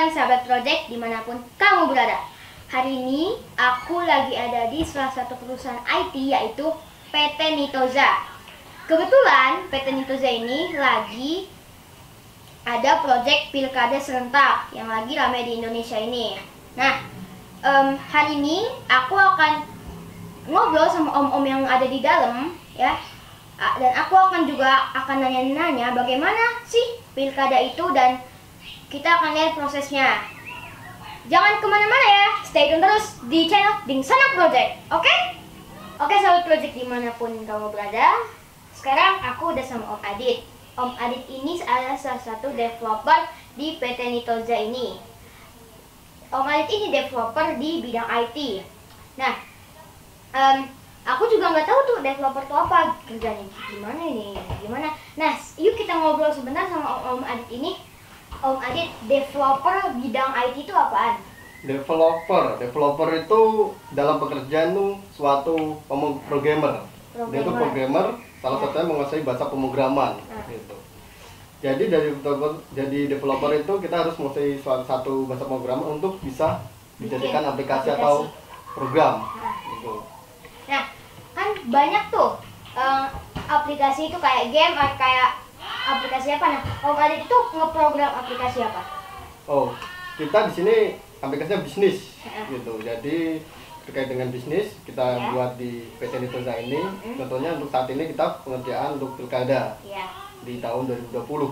siang sahabat project dimanapun kamu berada. Hari ini aku lagi ada di salah satu perusahaan IT yaitu PT Nitoza. Kebetulan PT Nitoza ini lagi ada project pilkada serentak yang lagi ramai di Indonesia ini. Nah, hari ini aku akan ngobrol sama om-om yang ada di dalam ya. Dan aku juga akan nanya-nanya bagaimana sih pilkada itu dan kita akan lihat prosesnya. Jangan kemana-mana ya, stay tune terus di channel Dingsana Project, oke? Oke sahabat project dimanapun kamu berada. Sekarang aku udah sama Om Adit. Om Adit ini adalah salah satu developer di PT Nitoza ini. Om Adit ini developer di bidang IT. Nah, aku juga nggak tahu tuh developer itu apa, kerjanya gimana ini, gimana. Nah, yuk kita ngobrol sebentar sama Om Adit ini. Om Adit, developer bidang IT itu apaan? Developer itu dalam pekerjaan itu suatu programmer. Dia itu programmer, salah satunya menguasai bahasa pemrograman. Gitu. Jadi developer itu kita harus menguasai satu bahasa pemrograman untuk bisa dijadikan aplikasi atau program. Gitu. Nah, kan banyak tuh aplikasi itu kayak game, kayak aplikasi apa? Nah, Om Adit itu ngeprogram aplikasi apa? Oh, kita di sini aplikasinya bisnis, gitu. Jadi terkait dengan bisnis kita buat di PT Nitoza ini. Contohnya untuk saat ini kita pengerjaan untuk pilkada di tahun 2020.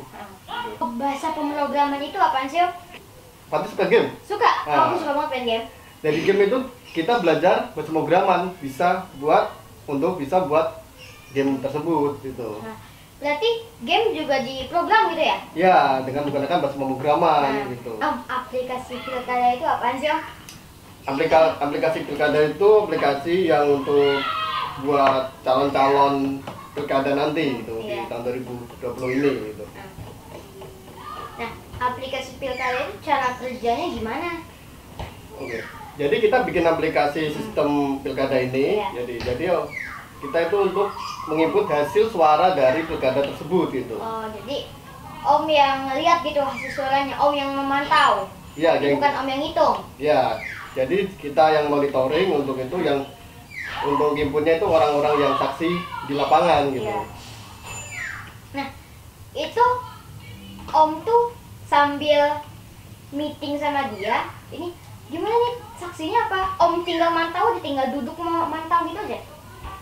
Bahasa pemrograman itu apaan sih, Om? Pasti suka game? Suka. Aku suka banget main game. Dari game itu kita belajar bahasa pemrograman, bisa buat game tersebut, gitu. Berarti game juga diprogram gitu ya? Ya, dengan menggunakan bahasa pemrograman gitu. Aplikasi pilkada itu apaan sih, Om? Aplikasi pilkada itu aplikasi yang untuk buat calon-calon pilkada nanti gitu di tahun 2020 ini gitu. Nah, aplikasi pilkada itu cara kerjanya gimana? Oke. Jadi kita bikin aplikasi sistem pilkada ini. Jadi kita itu untuk menginput hasil suara dari pilkada tersebut gitu. Oh, jadi Om yang ngeliat gitu hasil suaranya, Om yang memantau. Iya, bukan Om yang ngitung. Iya, jadi kita yang monitoring untuk itu, yang untuk inputnya itu orang-orang yang saksi di lapangan gitu. Iya. Nah, itu Om tuh sambil meeting sama dia, ini gimana nih saksinya apa? Om tinggal mantau, dia tinggal duduk mantau gitu aja?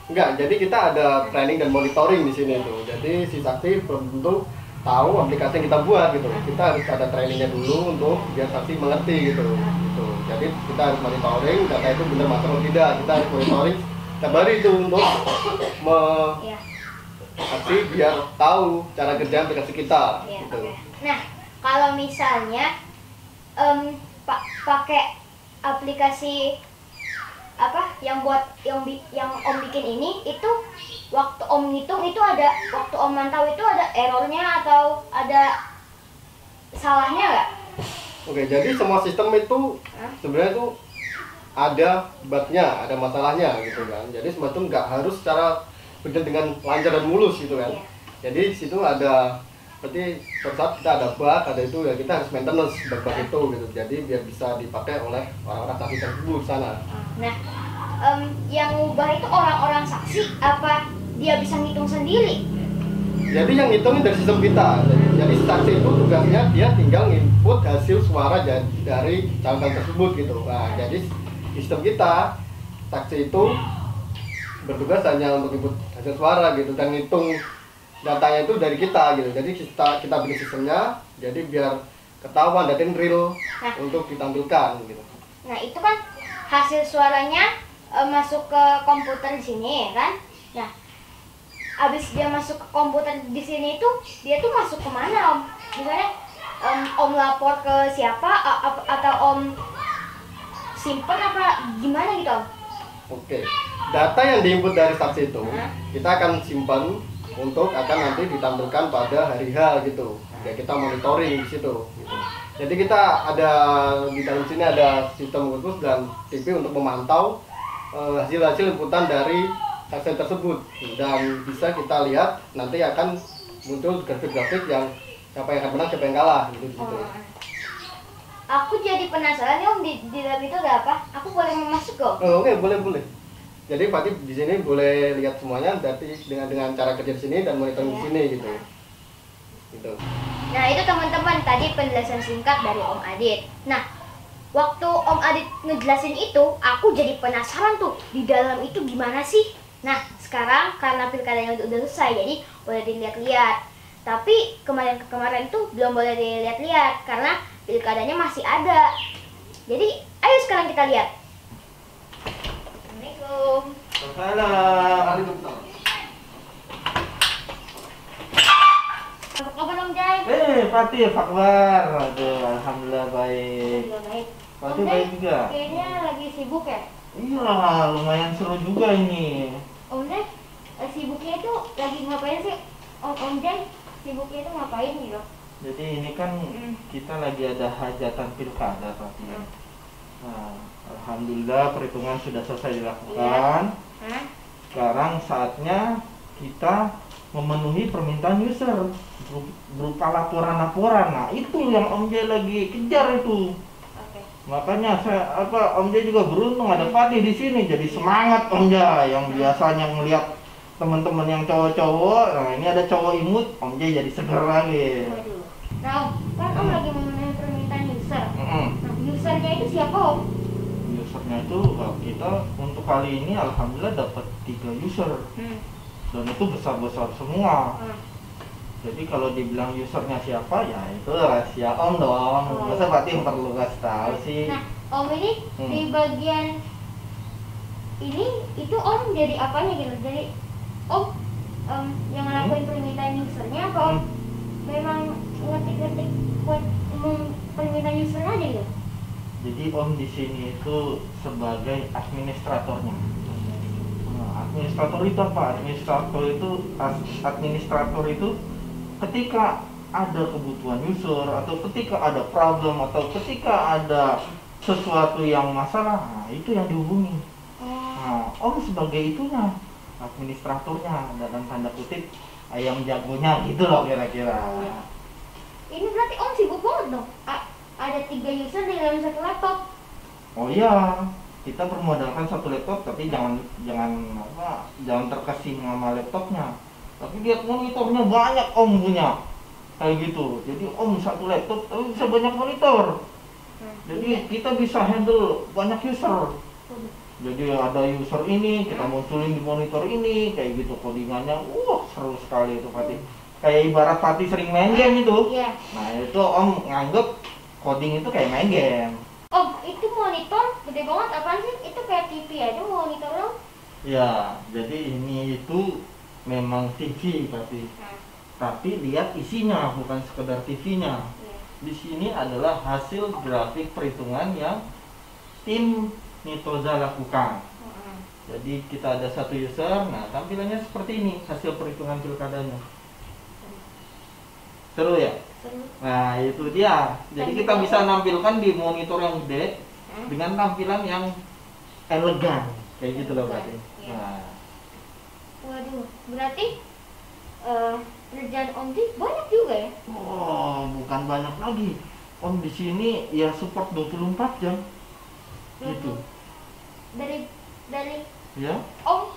Enggak, jadi kita ada training dan monitoring di sini tuh. Jadi si saksi belum tentu tahu aplikasi yang kita buat gitu. Kita harus ada trainingnya dulu untuk biar saksi mengerti gitu. Jadi kita harus monitoring data itu benar masuk atau tidak. Kita harus monitoring setiap hari itu untuk saksi biar tahu cara kerja aplikasi kita. Gitu. Nah, kalau misalnya pakai aplikasi apa yang Om bikin ini, itu waktu Om ngitung itu ada, waktu Om mantau itu ada errornya atau ada salahnya nggak? Oke, jadi semua sistem itu sebenarnya itu ada bugnya, ada masalahnya gitu kan. Jadi semua itu nggak harus secara berjalan dengan lancar dan mulus gitu kan. Jadi situ ada seperti saat kita ada bug, ada itu ya kita harus maintenance bug itu gitu. Jadi biar bisa dipakai oleh orang-orang saksi tersebut sana. Nah, yang ngubah itu orang-orang saksi apa dia bisa ngitung sendiri? Jadi yang ngitungin dari sistem kita. Jadi saksi itu tugasnya dia tinggal input hasil suara dari calon tersebut gitu. Nah, jadi sistem kita saksi itu bertugas hanya untuk input hasil suara gitu dan ngitung datanya itu dari kita gitu. Jadi kita bikin sistemnya jadi biar ketahuan data real untuk ditampilkan gitu. Nah, itu kan hasil suaranya masuk ke komputer di sini kan. Nah, abis dia masuk ke komputer di sini itu dia tuh masuk kemana, Om? Misalnya Om lapor ke siapa atau Om simpen apa gimana gitu, Om? Oke, data yang diinput dari saksi itu kita akan simpan untuk akan nanti ditampilkan pada hari H gitu. Ya kita monitoring di situ. Gitu. Jadi kita ada di dalam sini ada sistem khusus dan TV untuk memantau hasil-hasil inputan dari saksi tersebut dan bisa kita lihat nanti akan muncul grafik-grafik yang siapa yang akan menang, siapa yang kalah gitu di situ. Aku jadi penasaran nih Om, di dalam itu ada apa? Aku boleh masuk kok? Oh, oke, boleh. Jadi Fatih di sini boleh lihat semuanya, berarti dengan cara kerja di sini dan monitoring di sini gitu. Gitu. Nah itu teman-teman tadi penjelasan singkat dari Om Adit. Nah waktu Om Adit ngejelasin itu, aku jadi penasaran tuh di dalam itu gimana sih. Nah sekarang karena pilkadanya udah selesai, jadi boleh dilihat-lihat. Tapi kemarin tuh belum boleh dilihat-lihat karena pilkadanya masih ada. Jadi ayo sekarang kita lihat. Assalamualaikum. Waalaikumsalam. Apa kabar Om Jai? Fatih, apa kabar? Aduh, alhamdulillah baik. Alhamdulillah baik. Fatih Om Jai, baik juga. kayaknya lagi sibuk ya? Iya, lumayan seru juga ini. Om Jai, sibuknya itu lagi ngapain sih? Om Jai, sibuknya itu ngapain gitu? Jadi ini kan kita lagi ada hajatan pilkada, Fatih. Nah, alhamdulillah perhitungan sudah selesai dilakukan. Hah? Sekarang saatnya kita memenuhi permintaan user berupa laporan-laporan. Nah, itu yang Om Jai lagi kejar itu. Oke. Makanya Om Jai juga beruntung ada Fatih di sini, jadi semangat Om Jai. Yang biasanya ngelihat teman-teman yang cowok-cowok, nah ini ada cowok imut, Om Jai jadi seger lagi. Waduh. Nah, kan Om lagi memenuhi permintaan user. Mm-mm. Nah, usernya itu siapa Om? Usernya itu kita untuk kali ini alhamdulillah dapat 3 user dan itu besar-besar semua. Jadi kalau dibilang usernya siapa ya itu rahasia Om dong. Masa Fatih perlu kasih tahu sih? Nah, Om ini di bagian ini itu Om jadi apanya gitu? Jadi Om yang ngelakuin permintaan usernya apa Om memang ngetik-ngetik buat permintaan usernya aja gitu? Jadi Om di sini itu sebagai administratornya. Nah, administrator itu apa? Administrator itu ketika ada kebutuhan user atau ketika ada problem atau ketika ada sesuatu yang masalah, nah, itu yang dihubungi. Nah, Om sebagai itunya, administratornya dalam tanda kutip ayam jagonya gitu loh kira-kira. Ini berarti Om sibuk banget dong. Ada 3 user di dalam satu laptop. Oh iya, kita bermodalkan satu laptop tapi jangan terkesima sama laptopnya. Tapi lihat monitornya banyak Om punya. Kayak gitu. Jadi Om satu laptop tapi bisa banyak monitor. Jadi kita bisa handle banyak user. Jadi ada user ini, kita munculin di monitor ini, kayak gitu codingannya. Seru sekali itu Fatih. Kayak ibarat Fatih sering main game itu. Iya. Nah, itu Om nganggep coding itu kayak main game. Om, itu monitor gede banget apaan sih? Itu kayak TV aja monitor lo. Ya, jadi ini itu memang TV Fatih. Tapi lihat isinya, bukan sekedar TV-nya. Di sini adalah hasil grafik perhitungan yang tim Nitoza lakukan. Jadi kita ada satu user, nah tampilannya seperti ini hasil perhitungan pilkadanya. Seru ya? Seru. Nah itu dia. Jadi kita bisa nampilkan di monitor yang gede dengan tampilan yang elegan, kayak gitu loh berarti. Nah. Waduh, berarti kerjaan Om Di banyak juga ya? Oh, bukan banyak lagi. Om di sini ya support 24 jam. Gitu. Dari Ya. Om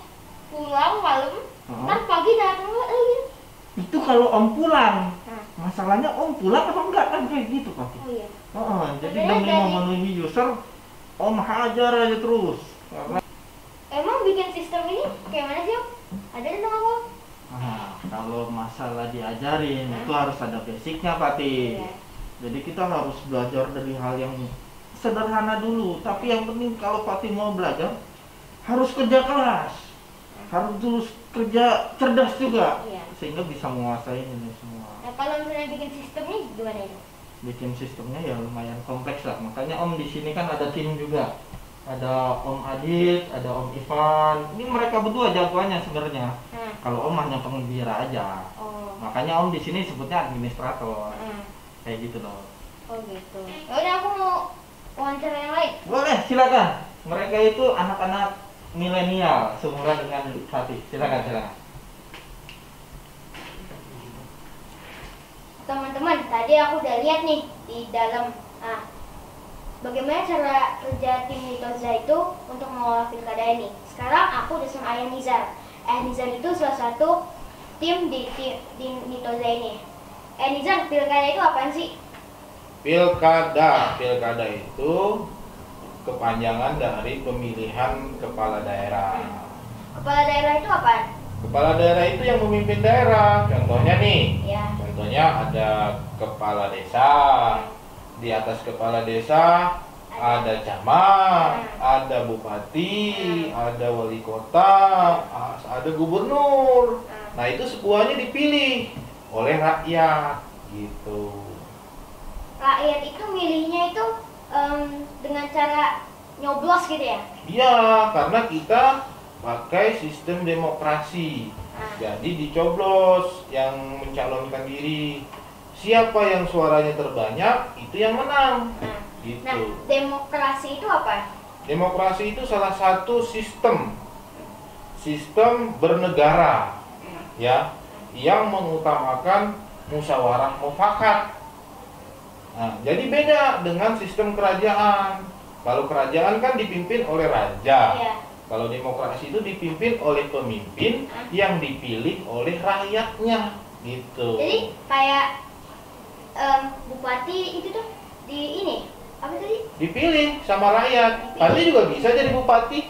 pulang malam, ntar pagi datang lagi. Itu kalau Om pulang. Masalahnya Om pulang apa enggak kan kayak gitu Pak. Oh iya. Jadi demi memenuhi user, Om hajar aja terus. Karena Emang bikin sistem ini kayak mana sih Om? Ada dong aku? kalau masalah diajarin itu harus ada basicnya Pati. Iya. Jadi kita harus belajar dari hal yang sederhana dulu. Tapi yang penting kalau Pati mau belajar harus kerja keras, harus terus kerja cerdas juga, sehingga bisa menguasai ini semua. Nah kalau misalnya bikin sistemnya gimana itu? Bikin sistemnya ya lumayan kompleks lah. Makanya Om di sini kan ada tim juga. Ada Om Adit, ada Om Ivan. Ini mereka berdua jagoannya sebenarnya. Kalau Om hanya penggembira aja. Makanya Om di sini sebutnya administrator. Kayak gitu loh. Oh gitu. Ya udah aku mau wawancara yang lain. Boleh, silakan. Mereka itu anak-anak milenial seumuran dengan Fatih. Silakan. Teman-teman, tadi aku udah lihat nih di dalam bagaimana cara kerja tim Nitoza itu untuk mengolah pilkada ini. Sekarang aku udah sama Ayah Nizar. Ayah Nizar itu salah satu tim di Nitoza ini. Nizar, pilkada itu apaan sih? Pilkada itu kepanjangan dari pemilihan kepala daerah. Kepala daerah itu apaan? Kepala daerah itu yang memimpin daerah. Contohnya nih, Ya. contohnya ada kepala desa. Di atas kepala desa ada camat, ada bupati, ada wali kota, ada gubernur. Nah, itu semuanya dipilih oleh rakyat gitu. Rakyat itu milihnya itu dengan cara nyoblos gitu ya? Iya, karena kita pakai sistem demokrasi. Jadi dicoblos yang mencalonkan diri. Siapa yang suaranya terbanyak, itu yang menang. Gitu. Nah, demokrasi itu apa? Demokrasi itu salah satu sistem bernegara, ya, yang mengutamakan musyawarah mufakat. Nah, jadi beda dengan sistem kerajaan. Kalau kerajaan kan dipimpin oleh raja. Iya. Kalau demokrasi itu dipimpin oleh pemimpin yang dipilih oleh rakyatnya, gitu. Jadi kayak bupati itu tuh di ini apa tadi? Dipilih sama rakyat. Tadi juga bisa jadi bupati,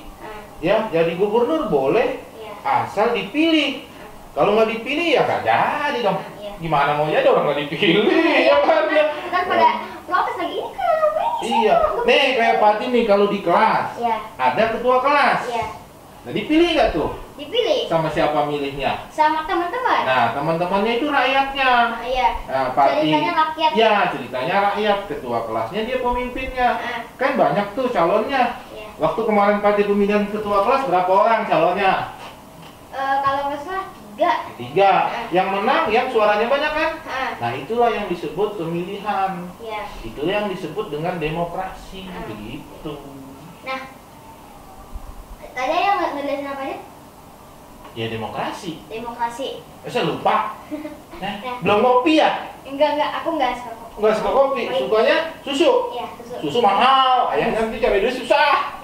ya, jadi gubernur boleh, Iya. asal dipilih. Kalau nggak dipilih ya nggak jadi dong. Iya. Gimana mau jadi orang nggak dipilih, ya kan? Kan pada protes lagi ini kenapa ini? Iya. Nih kayak Pati nih kalau di kelas Iya. ada ketua kelas. Iya. Nah dipilih nggak tuh? Dipilih Sama siapa milihnya? sama teman-teman. Nah teman-temannya itu rakyatnya. Iya. Nah, Pati, Ceritanya rakyat. ya ceritanya rakyat. Ketua kelasnya dia pemimpinnya. Kan banyak tuh calonnya. Iya. Waktu kemarin Pati pemilihan ketua kelas berapa orang calonnya? Kalau nggak salah 3. 3. Yang menang yang suaranya banyak kan? Nah itulah yang disebut pemilihan. Iya. Itulah yang disebut dengan demokrasi. Begitu. Nah, tadi yang ngeliatin apa aja? Ya demokrasi. Demokrasi. Saya lupa. Nah, belum kopi ya? Enggak, aku enggak suka kopi. Enggak suka kopi, sukanya susu. Iya, susu. Susu mahal, ayah nanti cari duit susah.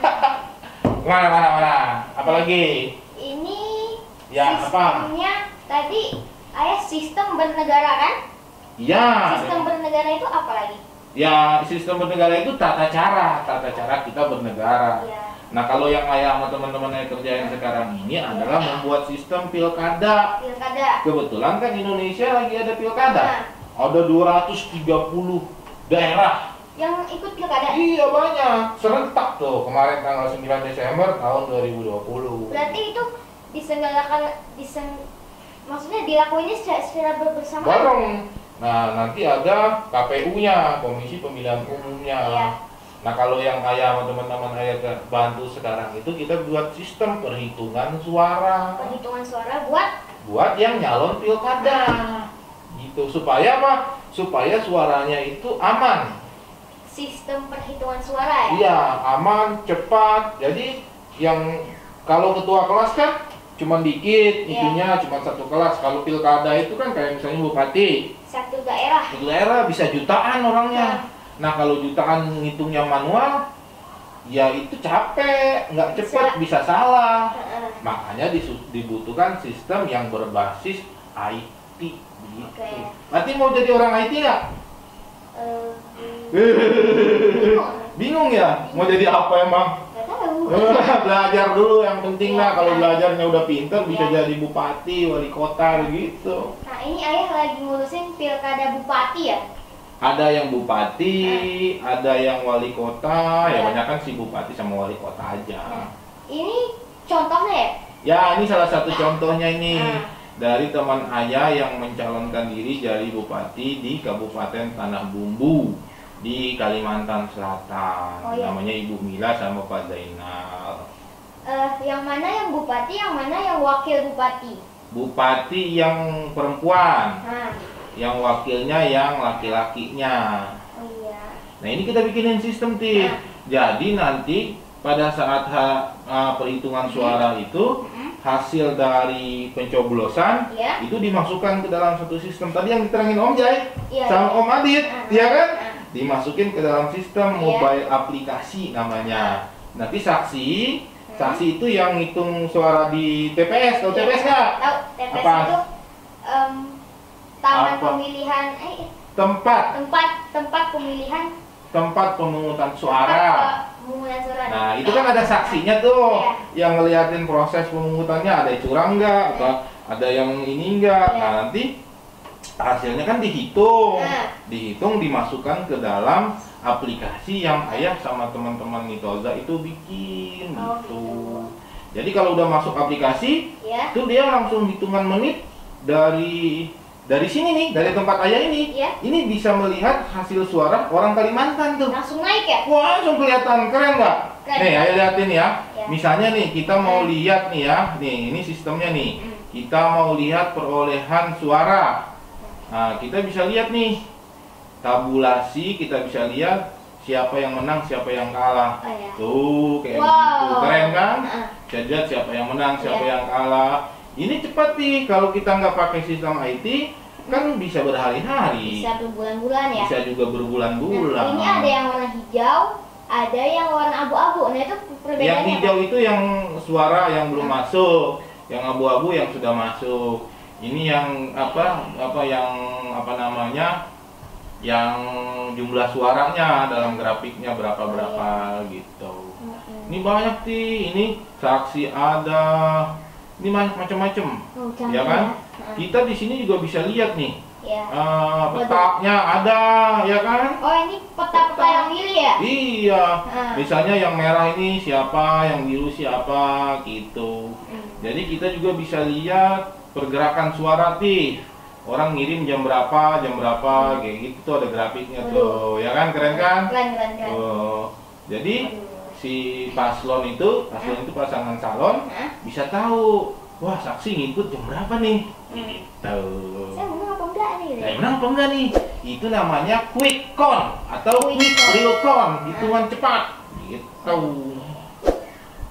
Mana? Apalagi? Ini Ya, apa? sistemnya tadi ayah sistem bernegara kan? Iya. Sistem bernegara itu apa lagi? Ya, sistem bernegara itu tata cara kita bernegara. Iya. Nah, kalau yang ayah sama teman-teman yang kerjain sekarang ini adalah membuat sistem pilkada. Pilkada. Kebetulan kan Indonesia lagi ada pilkada. Nah. Ada 230 daerah. Yang ikut pilkada. Iya banyak, serentak tuh kemarin tanggal 9 Desember tahun 2020. Berarti itu diselenggarakan maksudnya dilakuinnya secara bersama. Bareng. Nah, nanti ada KPU-nya, Komisi Pemilihan Umumnya. Iya. Nah, kalau yang ayah sama teman-teman ayah bantu sekarang itu kita buat sistem perhitungan suara. Perhitungan suara buat yang nyalon pilkada. Gitu, supaya apa? Supaya suaranya itu aman. sistem perhitungan suara ya? Iya, aman, cepat. Jadi yang kalau ketua kelas kan cuma dikit, itunya cuma satu kelas. Kalau pilkada itu kan kayak misalnya bupati. Satu daerah. Satu daerah bisa jutaan orangnya. Nah kalau jutaan ngitungnya manual, ya itu capek, nggak cepet, bisa salah. Makanya dibutuhkan sistem yang berbasis IT. Gitu. Nanti mau jadi orang IT nggak? Bingung ya? Mau jadi apa emang? Nggak tahu. Belajar dulu yang penting lah. Kalau belajarnya udah pinter bisa jadi bupati, wali kota gitu. Nah ini ayah lagi ngurusin pilkada bupati ya? Ada yang bupati, ada yang wali kota, ya banyak kan si bupati sama wali kota aja. Nah, ini contohnya ya? Ya ini salah satu contohnya ini dari teman ayah yang mencalonkan diri jadi bupati di Kabupaten Tanah Bumbu di Kalimantan Selatan. Namanya Ibu Mila sama Pak Zainal. Yang mana yang bupati, yang mana yang wakil bupati? Bupati yang perempuan. Yang wakilnya yang laki-lakinya. Oh iya. Nah ini kita bikinin sistem Jadi nanti pada saat perhitungan suara itu hasil dari pencoblosan itu dimasukkan ke dalam satu sistem. Tadi yang diterangin Om Jai sama Om Adit, ya kan? dimasukin ke dalam sistem Iya. mobile aplikasi namanya. Nanti saksi itu yang ngitung suara di TPS. Tahu Iya. TPS nggak? Tahu, TPS Apa? itu taman Apa? pemilihan tempat pemilihan Tempat pemungutan suara. pemungutan suara. Nah, itu kan ada saksinya tuh, Iya. yang ngeliatin proses pemungutannya, ada yang curang nggak, atau ada yang ini nggak. Iya. Nah, nanti hasilnya kan dihitung, Nah. dimasukkan ke dalam aplikasi yang ayah sama teman-teman Nitoza itu bikin Oh, gitu. gitu. Jadi kalau udah masuk aplikasi, Ya. itu dia langsung hitungan menit dari sini nih, dari tempat ayah ini. Iya. Ini bisa melihat hasil suara orang Kalimantan tuh. Langsung naik ya? Wah, langsung kelihatan, keren nggak? Keren. Nih, ayo liatin ya. Ya. Misalnya nih, kita mau lihat nih ya, nih ini sistemnya nih. Kita mau lihat perolehan suara. Nah, kita bisa lihat nih, tabulasi, kita bisa lihat siapa yang menang, siapa yang kalah. Oh, ya. Tuh, kayak Wow. gitu, keren kan? Heeh. Bisa lihat siapa yang menang, siapa Iya. yang kalah. Ini cepat nih, kalau kita nggak pakai sistem IT, kan bisa berhari-hari. Bisa berbulan-bulan ya. Bisa juga berbulan-bulan. Nah, ini ada yang warna hijau, ada yang warna abu-abu. Nah, itu perbedaannya. Yang hijau itu yang suara yang belum Nah. masuk, yang abu-abu yang sudah masuk. Ini yang apa namanya? Yang jumlah suaranya dalam grafiknya berapa gitu. Ini banyak sih, ini saksi ada, ini banyak macam-macam, Oh, canggih ya kan? Heeh. Kita di sini juga bisa lihat nih, Ya. petanya ada, ya kan? Oh, ini peta-peta yang milih ya? Iya, Heeh. misalnya yang merah ini siapa, yang biru siapa, gitu. Jadi kita juga bisa lihat pergerakan suara nih. Orang ngirim jam berapa, kayak gitu tuh ada grafiknya tuh, ya kan, keren kan? Keren. Oh, jadi Aduh. si paslon itu pasangan calon Hah? bisa tahu, wah saksi ngikut jam berapa nih? Gitu. Saya menang apa enggak nih? Nah, menang apa enggak nih? Itu namanya quick count atau Quick quick count. real count, hitungan cepat. Gitu.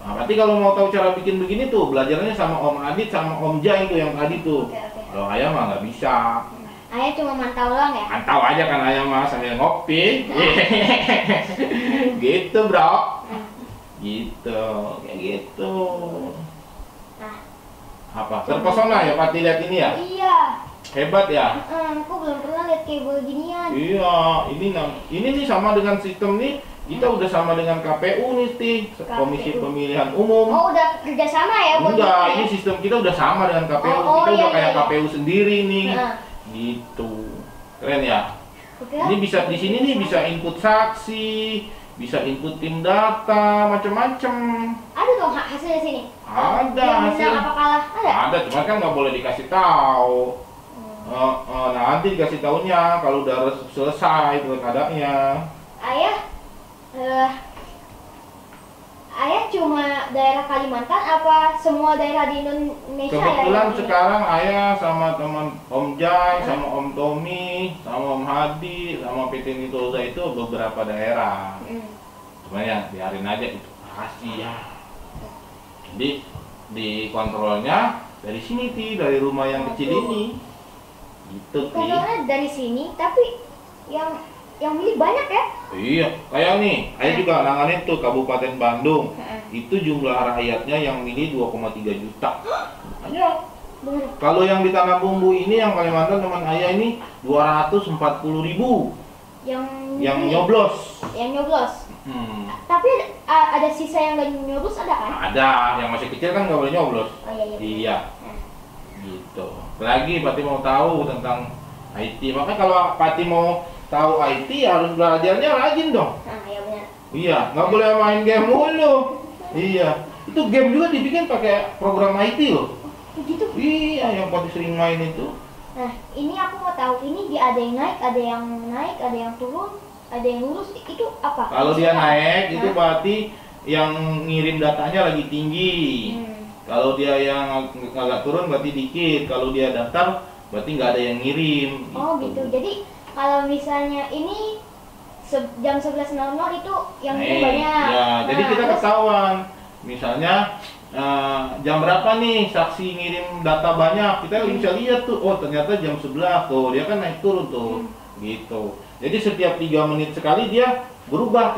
Nah, berarti kalau mau tahu cara bikin begini tuh, belajarnya sama Om Adit sama Om Jai itu yang tadi tuh. Oke. Kalau ayah mah nggak bisa. Ayah cuma mantau doang ya? Mantau aja kan ayah mah sambil ngopi. Gitu, Bro. Gitu, kayak gitu. Nah. Apa? Terpesona ya Pati lihat ini ya? Iya. Hebat ya? Aku belum pernah lihat kayak beginian. Iya, ini nih sama dengan sistem nih, kita udah sama dengan KPU nih, Komisi KPU. Pemilihan Umum. Oh, udah kerjasama ya? buat Enggak, kita ya? ini sistem kita udah sama dengan KPU. Oh, Kita udah iya, kayak iya. KPU sendiri nih. Nah. Gitu. Keren ya? Oke. Ini bisa di sini nih bisa input saksi, bisa input tim data, macam-macam. Ada dong hasilnya sini? Ada Yang hasil. menang apa kalah? Ada? Ada, cuman kan nggak boleh dikasih tahu. Nanti dikasih tahunya kalau udah selesai pilkadanya. Ayah cuma daerah Kalimantan apa semua daerah di Indonesia Kebetulan ya? sekarang ayah sama teman Om Jai, sama Om Tommy, sama Om Hadi, sama PT Nitoza itu beberapa daerah. Cuman ya biarin aja itu rahasia. Jadi di kontrolnya dari sini dari rumah yang kecil ini. Gitu Kontrolnya dari sini, tapi yang milih banyak ya? Iya, kayak nih, ayah juga nanganin tuh Kabupaten Bandung. Itu jumlah rakyatnya yang milih 2,3 juta. Hanya Bener. kalau yang di Tanah Bumbu ini yang Kalimantan teman ayah ini 240.000 Yang nyoblos. Yang nyoblos. Tapi ada sisa yang nggak nyoblos ada kan? Ada, yang masih kecil kan nggak boleh nyoblos. Oh iya. Iya, gitu. Lagi Pati mau tahu tentang IT, makanya kalau Pati mau tahu IT harus belajarnya rajin dong. Nah, iya benar. Iya, nggak boleh main game mulu. Iya, itu game juga dibikin pakai program IT loh. Begitu. Iya, yang Pati sering main itu. Nah, ini aku mau tahu, ini dia ada yang naik, ada yang turun, ada yang lurus, itu apa? Kalau dia Maksudnya? naik itu Hah? berarti yang ngirim datanya lagi tinggi. Kalau dia yang agak turun berarti dikit. Kalau dia daftar berarti nggak ada yang ngirim. Oh gitu. Jadi kalau misalnya ini jam 11.00 itu yang ngirim banyak. Ya, jadi Nah, kita terus- ketahuan. Misalnya jam berapa nih saksi ngirim data banyak, kita bisa lihat tuh, oh ternyata jam 11 tuh, dia kan naik turun tuh, gitu. Jadi setiap 3 menit sekali dia berubah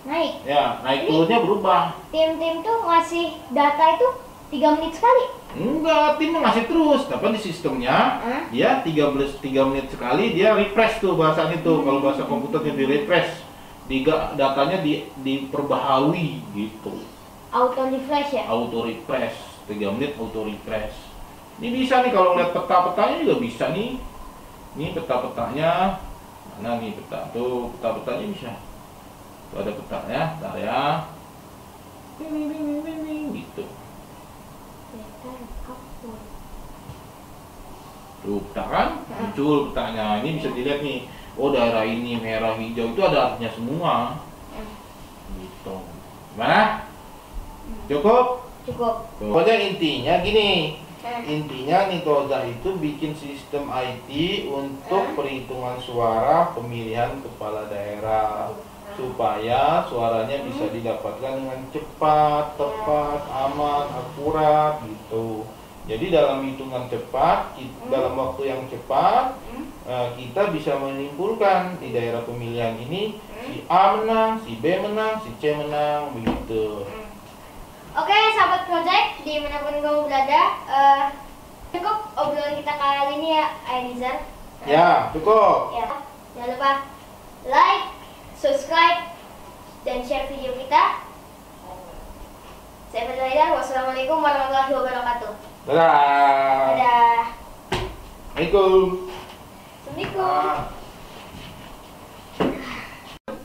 Naik. ya, naik turunnya berubah. Tim-tim tuh ngasih data itu 3 menit sekali. Enggak, tim ngasih terus, tapi di sistemnya dia 3 menit sekali dia refresh tuh bahasanya tuh. Kalau bahasa komputernya di refresh, datanya diperbaharui gitu. Auto refresh ya? Auto refresh, 3 menit auto refresh. Ini bisa nih kalau lihat peta-petanya juga bisa nih. Ini peta-petanya, mana nih peta? Tuh peta-petanya bisa. Tuh ada petanya, bentar ya. Gitu. Tuh peta kan, muncul petanya. Ini bisa dilihat nih. Oh daerah ini merah hijau itu ada artinya semua. Gitu. Gimana? Cukup? Cukup. Pokoknya intinya gini. Intinya Nitoza itu bikin sistem IT untuk perhitungan suara pemilihan kepala daerah supaya suaranya bisa didapatkan dengan cepat, tepat, aman, akurat gitu. Jadi dalam hitungan cepat, dalam waktu yang cepat, kita bisa menyimpulkan di daerah pemilihan ini si A menang, si B menang, si C menang, begitu. Oke, sahabat project dimanapun kamu berada, cukup obrolan kita kali ini ya, Ainizar. Ya, cukup. Ya, jangan lupa like, subscribe, dan share video kita. Saya Fadil Haidar, wassalamualaikum warahmatullahi wabarakatuh. Dadah. Dadah. Assalamualaikum. Assalamualaikum.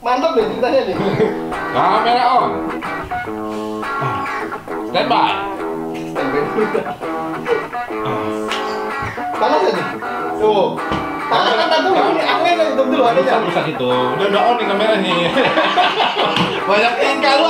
Mantap deh ceritanya nih. Kamera on. Standby. Panas aja. Tuh. Kan dulu. Aku yang hitung dulu adanya. Rusak itu. Udah on nih kamera nih. Banyak tingkah lu